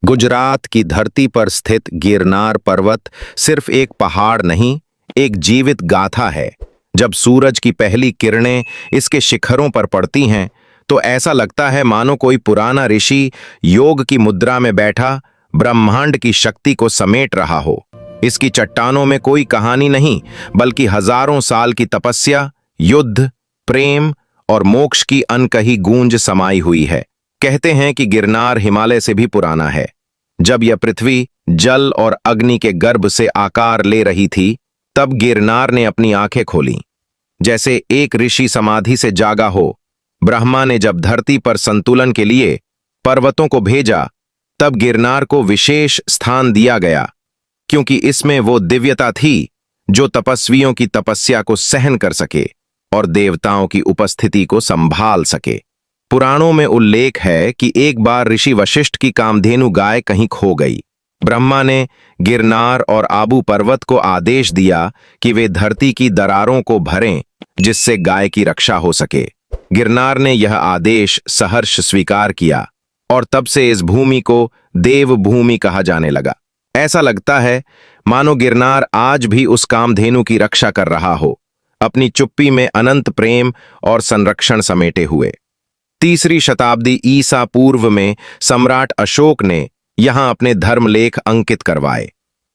गुजरात की धरती पर स्थित गिरनार पर्वत सिर्फ एक पहाड़ नहीं, एक जीवित गाथा है। जब सूरज की पहली किरणें इसके शिखरों पर पड़ती हैं, तो ऐसा लगता है मानो कोई पुराना ऋषि योग की मुद्रा में बैठा ब्रह्मांड की शक्ति को समेट रहा हो। इसकी चट्टानों में कोई कहानी नहीं, बल्कि हजारों साल की तपस्या, युद्ध, प्रेम और मोक्ष की अनकही गूंज समाई हुई है। कहते हैं कि गिरनार हिमालय से भी पुराना है। जब यह पृथ्वी जल और अग्नि के गर्भ से आकार ले रही थी, तब गिरनार ने अपनी आंखें खोलीं। जैसे एक ऋषि समाधि से जागा हो, ब्रह्मा ने जब धरती पर संतुलन के लिए पर्वतों को भेजा, तब गिरनार को विशेष स्थान दिया गया, क्योंकि इसमें वो दिव्यता थी जो तपस्वियों की तपस्या को सहन कर सके और देवताओं की उपस्थिति को संभाल सके। पुराणों में उल्लेख है कि एक बार ऋषि वशिष्ठ की कामधेनु गाय कहीं खो गई। ब्रह्मा ने गिरनार और आबू पर्वत को आदेश दिया कि वे धरती की दरारों को भरें, जिससे गाय की रक्षा हो सके। गिरनार ने यह आदेश सहर्ष स्वीकार किया और तब से इस भूमि को देवभूमि कहा जाने लगा। ऐसा लगता है मानो गिरनार आज भी उस कामधेनु की रक्षा कर रहा हो, अपनी चुप्पी में अनंत प्रेम और संरक्षण समेटे हुए। 3री शताब्दी ईसा पूर्व में सम्राट अशोक ने यहां अपने धर्मलेख अंकित करवाए।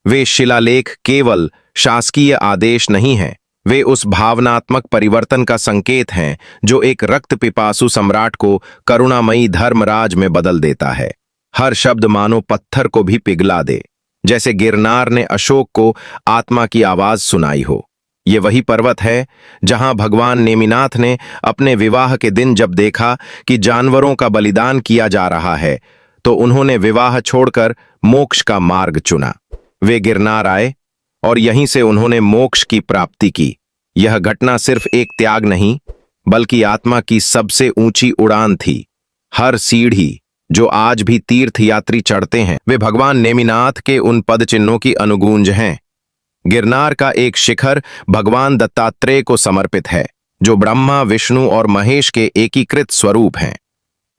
वे शिलालेख केवल शासकीय आदेश नहीं हैं, वे उस भावनात्मक परिवर्तन का संकेत हैं जो एक रक्त पिपासु सम्राट को करुणामयी धर्मराज में बदल देता है। हर शब्द मानो पत्थर को भी पिघला दे, जैसे गिरनार ने अशोक को आत्मा की आवाज सुनाई हो। ये वही पर्वत है जहां भगवान नेमिनाथ ने अपने विवाह के दिन जब देखा कि जानवरों का बलिदान किया जा रहा है, तो उन्होंने विवाह छोड़कर मोक्ष का मार्ग चुना। वे गिरनार आए और यहीं से उन्होंने मोक्ष की प्राप्ति की। यह घटना सिर्फ एक त्याग नहीं, बल्कि आत्मा की सबसे ऊंची उड़ान थी। हर सीढ़ी जो आज भी तीर्थयात्री चढ़ते हैं, वे भगवान नेमिनाथ के उन पद चिन्हों की अनुगूंज हैं। गिरनार का एक शिखर भगवान दत्तात्रेय को समर्पित है, जो ब्रह्मा, विष्णु और महेश के एकीकृत स्वरूप हैं।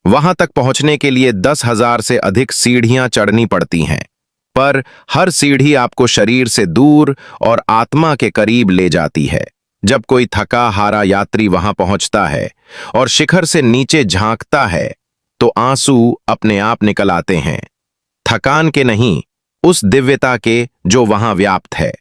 वहां तक पहुंचने के लिए 10,000 से अधिक सीढ़ियां चढ़नी पड़ती हैं, पर हर सीढ़ी आपको शरीर से दूर और आत्मा के करीब ले जाती है। जब कोई थका हारा यात्री वहां पहुंचता है और शिखर से नीचे झांकता है, तो आंसू अपने आप निकल आते हैं। थकान के नहीं, उस दिव्यता के जो वहां व्याप्त है।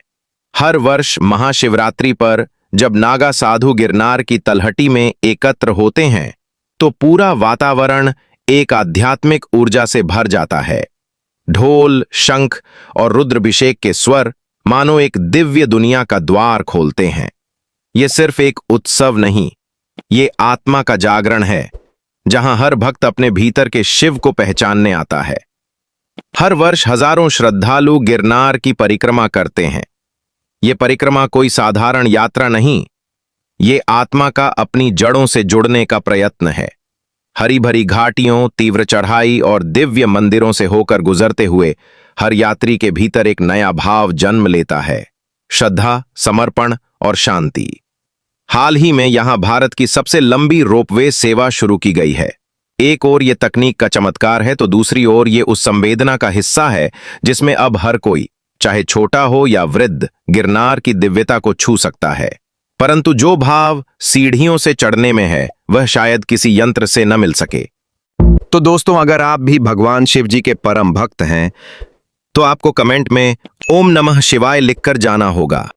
हर वर्ष महाशिवरात्रि पर जब नागा साधु गिरनार की तलहटी में एकत्र होते हैं, तो पूरा वातावरण एक आध्यात्मिक ऊर्जा से भर जाता है। ढोल, शंख और रुद्राभिषेक के स्वर मानो एक दिव्य दुनिया का द्वार खोलते हैं। ये सिर्फ एक उत्सव नहीं, ये आत्मा का जागरण है, जहां हर भक्त अपने भीतर के शिव को पहचानने आता है। हर वर्ष हजारों श्रद्धालु गिरनार की परिक्रमा करते हैं। ये परिक्रमा कोई साधारण यात्रा नहीं, ये आत्मा का अपनी जड़ों से जुड़ने का प्रयत्न है। हरी भरी घाटियों, तीव्र चढ़ाई और दिव्य मंदिरों से होकर गुजरते हुए हर यात्री के भीतर एक नया भाव जन्म लेता है, श्रद्धा, समर्पण और शांति। हाल ही में यहां भारत की सबसे लंबी रोपवे सेवा शुरू की गई है। एक ओर ये तकनीक का चमत्कार है, तो दूसरी ओर ये उस संवेदना का हिस्सा है जिसमें अब हर कोई, चाहे छोटा हो या वृद्ध, गिरनार की दिव्यता को छू सकता है। परंतु जो भाव सीढ़ियों से चढ़ने में है, वह शायद किसी यंत्र से न मिल सके। तो दोस्तों, अगर आप भी भगवान शिव जी के परम भक्त हैं, तो आपको कमेंट में ओम नमः शिवाय लिखकर जाना होगा।